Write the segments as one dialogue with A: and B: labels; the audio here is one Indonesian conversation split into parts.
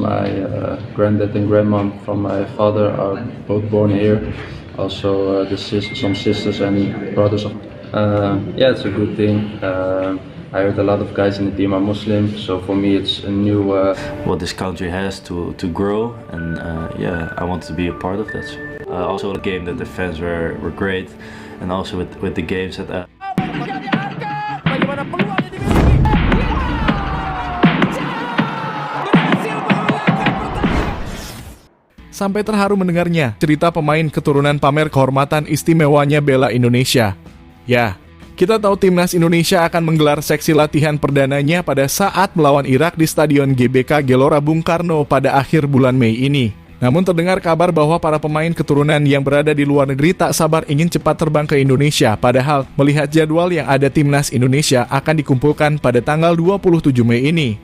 A: My granddad and grandmom from my father are both born here. Also, some sisters and brothers. Yeah, it's a good thing. I heard a lot of guys in the team are Muslim, so for me it's a new. What this country has to grow, and yeah, I want to be a part of that. Also, the game that the fans were great, and also with the games that.
B: Sampai terharu mendengarnya cerita pemain keturunan pamer kehormatan istimewanya bela Indonesia. Ya, kita tahu timnas Indonesia akan menggelar seksi latihan perdananya pada saat melawan Irak di Stadion GBK Gelora Bung Karno pada akhir bulan Mei ini. Namun terdengar kabar bahwa para pemain keturunan yang berada di luar negeri tak sabar ingin cepat terbang ke Indonesia, padahal melihat jadwal yang ada timnas Indonesia akan dikumpulkan pada tanggal 27 Mei ini.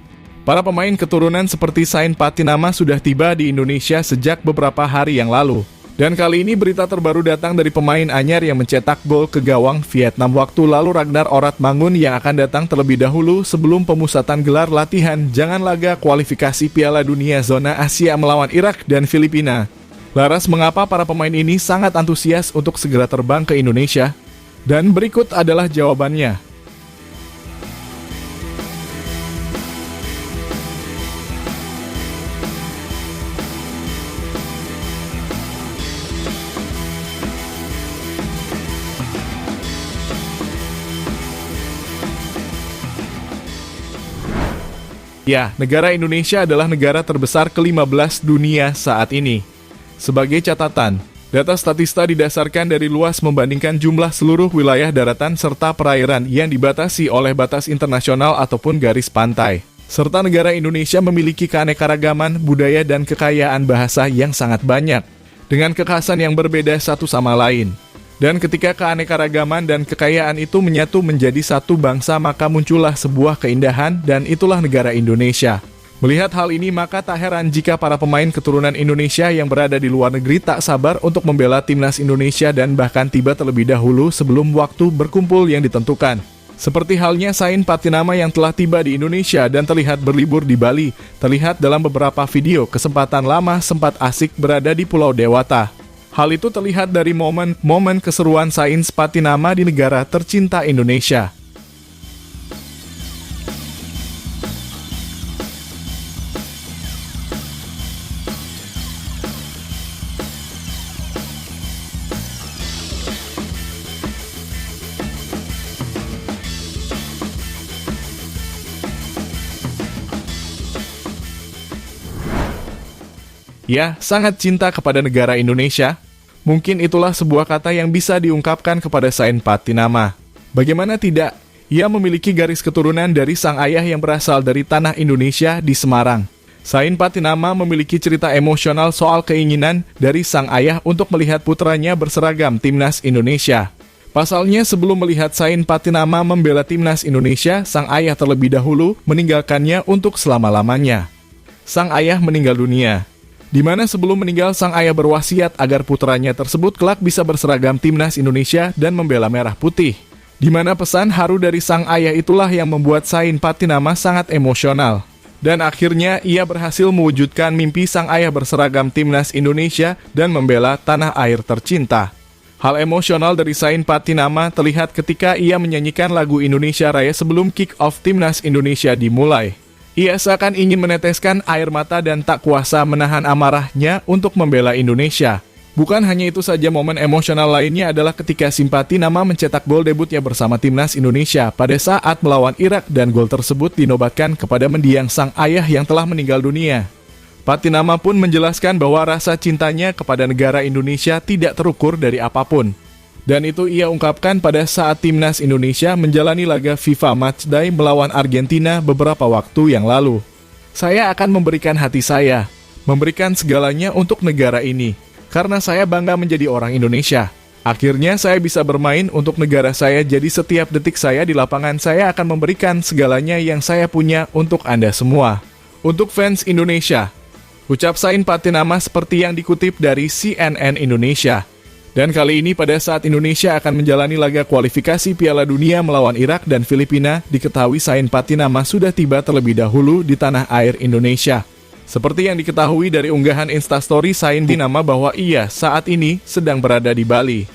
B: Para pemain keturunan seperti Sain Patinama sudah tiba di Indonesia sejak beberapa hari yang lalu. Dan kali ini berita terbaru datang dari pemain anyar yang mencetak gol ke gawang Vietnam waktu lalu, Ragnar Oratmangun, yang akan datang terlebih dahulu sebelum pemusatan gelar latihan jangan laga kualifikasi Piala Dunia zona Asia melawan Irak dan Filipina. Laras mengapa para pemain ini sangat antusias untuk segera terbang ke Indonesia? Dan berikut adalah jawabannya. Ya, negara Indonesia adalah negara terbesar ke-15 dunia saat ini. Sebagai catatan, data Statista didasarkan dari luas membandingkan jumlah seluruh wilayah daratan serta perairan yang dibatasi oleh batas internasional ataupun garis pantai. Serta negara Indonesia memiliki keanekaragaman budaya dan kekayaan bahasa yang sangat banyak, dengan kekhasan yang berbeda satu sama lain. Dan ketika keanekaragaman dan kekayaan itu menyatu menjadi satu bangsa, maka muncullah sebuah keindahan, dan itulah negara Indonesia. Melihat hal ini, maka tak heran jika para pemain keturunan Indonesia yang berada di luar negeri tak sabar untuk membela timnas Indonesia dan bahkan tiba terlebih dahulu sebelum waktu berkumpul yang ditentukan. Seperti halnya Sain Patinama yang telah tiba di Indonesia dan terlihat berlibur di Bali. Terlihat dalam beberapa video kesempatan lama sempat asik berada di Pulau Dewata. Hal itu terlihat dari momen keseruan Sain Patinama di negara tercinta Indonesia. Ya, sangat cinta kepada negara Indonesia. Mungkin itulah sebuah kata yang bisa diungkapkan kepada Sain Patinama. Bagaimana tidak, ia memiliki garis keturunan dari sang ayah yang berasal dari tanah Indonesia di Semarang. Sain Patinama memiliki cerita emosional soal keinginan dari sang ayah untuk melihat putranya berseragam timnas Indonesia. Pasalnya, sebelum melihat Sain Patinama membela timnas Indonesia, sang ayah terlebih dahulu meninggalkannya untuk selama-lamanya. Sang ayah meninggal dunia, di mana sebelum meninggal sang ayah berwasiat agar putranya tersebut kelak bisa berseragam timnas Indonesia dan membela merah putih. Di mana pesan haru dari sang ayah itulah yang membuat Sain Patinama sangat emosional. Dan akhirnya ia berhasil mewujudkan mimpi sang ayah berseragam timnas Indonesia dan membela tanah air tercinta. Hal emosional dari Sain Patinama terlihat ketika ia menyanyikan lagu Indonesia Raya sebelum kick-off timnas Indonesia dimulai. Ia seakan ingin meneteskan air mata dan tak kuasa menahan amarahnya untuk membela Indonesia. Bukan hanya itu saja, momen emosional lainnya adalah ketika Patinama mencetak gol debutnya bersama timnas Indonesia pada saat melawan Irak, dan gol tersebut dinobatkan kepada mendiang sang ayah yang telah meninggal dunia. Patinama pun menjelaskan bahwa rasa cintanya kepada negara Indonesia tidak terukur dari apapun. Dan itu ia ungkapkan pada saat timnas Indonesia menjalani laga FIFA Matchday melawan Argentina beberapa waktu yang lalu. Saya akan memberikan hati saya, memberikan segalanya untuk negara ini, karena saya bangga menjadi orang Indonesia. Akhirnya saya bisa bermain untuk negara saya, jadi setiap detik saya di lapangan saya akan memberikan segalanya yang saya punya untuk Anda semua. Untuk fans Indonesia, ucap Sain Patinama seperti yang dikutip dari CNN Indonesia. Dan kali ini pada saat Indonesia akan menjalani laga kualifikasi Piala Dunia melawan Irak dan Filipina, diketahui Sain Patinama sudah tiba terlebih dahulu di tanah air Indonesia. Seperti yang diketahui dari unggahan Instastory Sain Patinama bahwa ia saat ini sedang berada di Bali.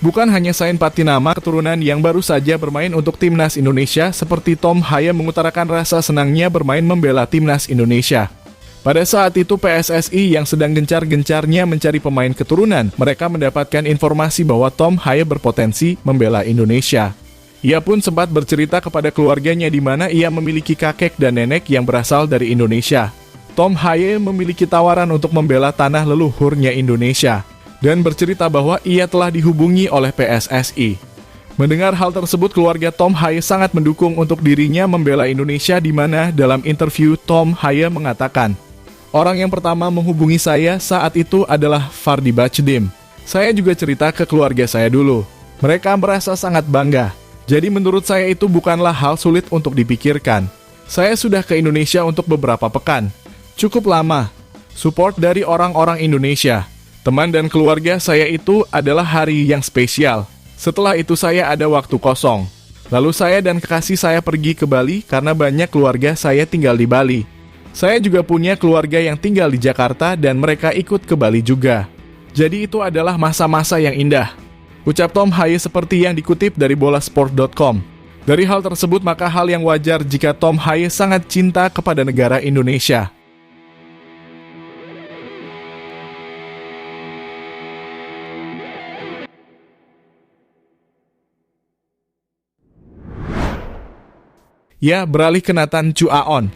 B: Bukan hanya Sain Patinama keturunan yang baru saja bermain untuk timnas Indonesia, seperti Tom Haye mengutarakan rasa senangnya bermain membela timnas Indonesia. Pada saat itu PSSI yang sedang gencar-gencarnya mencari pemain keturunan, mereka mendapatkan informasi bahwa Tom Haye berpotensi membela Indonesia. Ia pun sempat bercerita kepada keluarganya di mana ia memiliki kakek dan nenek yang berasal dari Indonesia. Tom Haye memiliki tawaran untuk membela tanah leluhurnya Indonesia, dan bercerita bahwa ia telah dihubungi oleh PSSI. Mendengar hal tersebut, keluarga Tom Haye sangat mendukung untuk dirinya membela Indonesia, di mana dalam interview Tom Haye mengatakan, "Orang yang pertama menghubungi saya saat itu adalah Fardi Bachdim. Saya juga cerita ke keluarga saya dulu. Mereka merasa sangat bangga. Jadi menurut saya itu bukanlah hal sulit untuk dipikirkan. Saya sudah ke Indonesia untuk beberapa pekan. Cukup lama. Support dari orang-orang Indonesia. Teman dan keluarga saya itu adalah hari yang spesial. Setelah itu saya ada waktu kosong. Lalu saya dan kekasih saya pergi ke Bali karena banyak keluarga saya tinggal di Bali. Saya juga punya keluarga yang tinggal di Jakarta dan mereka ikut ke Bali juga. Jadi itu adalah masa-masa yang indah." Ucap Tom Haye seperti yang dikutip dari bolasport.com. Dari hal tersebut, maka hal yang wajar jika Tom Haye sangat cinta kepada negara Indonesia. Ya, beralih ke Nathan Chu Aon.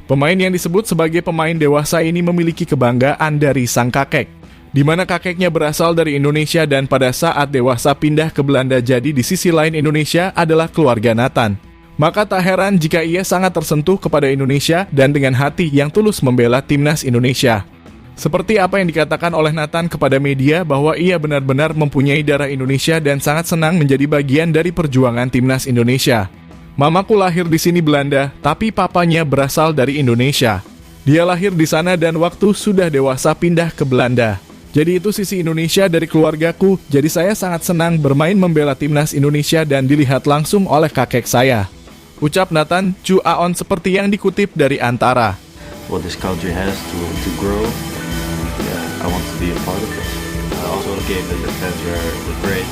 B: Pemain yang disebut sebagai pemain dewasa ini memiliki kebanggaan dari sang kakek, di mana kakeknya berasal dari Indonesia dan pada saat dewasa pindah ke Belanda, jadi di sisi lain Indonesia adalah keluarga Nathan. Maka tak heran jika ia sangat tersentuh kepada Indonesia dan dengan hati yang tulus membela timnas Indonesia. Seperti apa yang dikatakan oleh Nathan kepada media bahwa ia benar-benar mempunyai darah Indonesia dan sangat senang menjadi bagian dari perjuangan timnas Indonesia. "Mamaku lahir di sini Belanda, tapi papanya berasal dari Indonesia. Dia lahir di sana dan waktu sudah dewasa pindah ke Belanda. Jadi itu sisi Indonesia dari keluargaku, jadi saya sangat senang bermain membela timnas Indonesia dan dilihat langsung oleh kakek saya." Ucap Nathan Chu Aon seperti yang dikutip dari Antara.
C: What this country has to grow, yeah, I want to be a part of it. Also the game that the fans were great,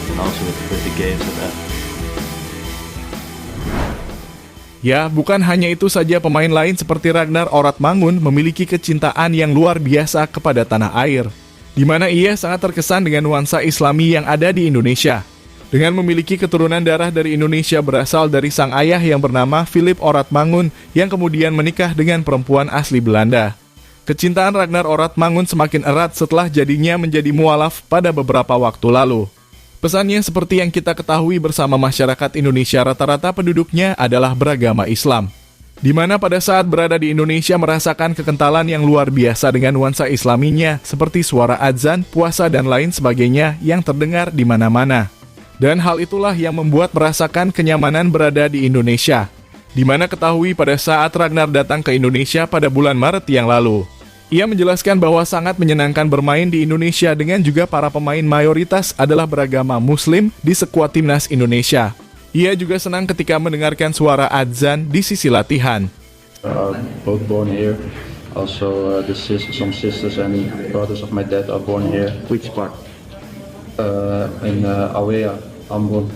C: and also with the games that
B: Ya, bukan hanya itu saja, pemain lain seperti Ragnar Oratmangun memiliki kecintaan yang luar biasa kepada tanah air, di mana ia sangat terkesan dengan nuansa Islami yang ada di Indonesia. Dengan memiliki keturunan darah dari Indonesia berasal dari sang ayah yang bernama Philip Oratmangun yang kemudian menikah dengan perempuan asli Belanda. Kecintaan Ragnar Oratmangun semakin erat setelah jadinya menjadi mualaf pada beberapa waktu lalu. Pesannya seperti yang kita ketahui bersama, masyarakat Indonesia rata-rata penduduknya adalah beragama Islam, di mana pada saat berada di Indonesia merasakan kekentalan yang luar biasa dengan nuansa Islaminya seperti suara azan, puasa dan lain sebagainya yang terdengar di mana-mana. Dan hal itulah yang membuat merasakan kenyamanan berada di Indonesia, di mana ketahui pada saat Ragnar datang ke Indonesia pada bulan Maret yang lalu. Ia menjelaskan bahwa sangat menyenangkan bermain di Indonesia dengan juga para pemain mayoritas adalah beragama Muslim di skuad timnas Indonesia. Ia juga senang ketika mendengarkan suara adzan di sisi latihan.
A: Both born here. Also, some sisters and brothers of my dad are born here.
C: which part?
A: In Awea, Ambon.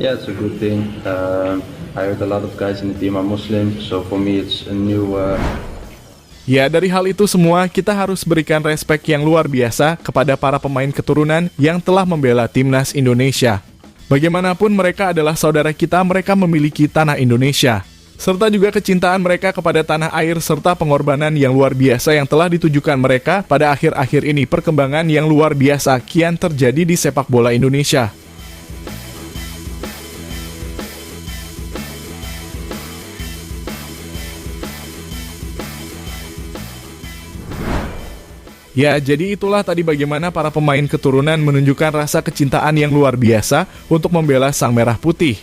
A: Yeah, it's a good thing. I heard a lot of guys in the team are Muslim, so for me it's a new.
B: Ya, dari hal itu semua, kita harus berikan respek yang luar biasa kepada para pemain keturunan yang telah membela timnas Indonesia. Bagaimanapun mereka adalah saudara kita, mereka memiliki tanah Indonesia, serta juga kecintaan mereka kepada tanah air, serta pengorbanan yang luar biasa yang telah ditujukan mereka pada akhir-akhir ini. Perkembangan yang luar biasa kian terjadi di sepak bola Indonesia. Ya, jadi itulah tadi bagaimana para pemain keturunan menunjukkan rasa kecintaan yang luar biasa untuk membela Sang Merah Putih.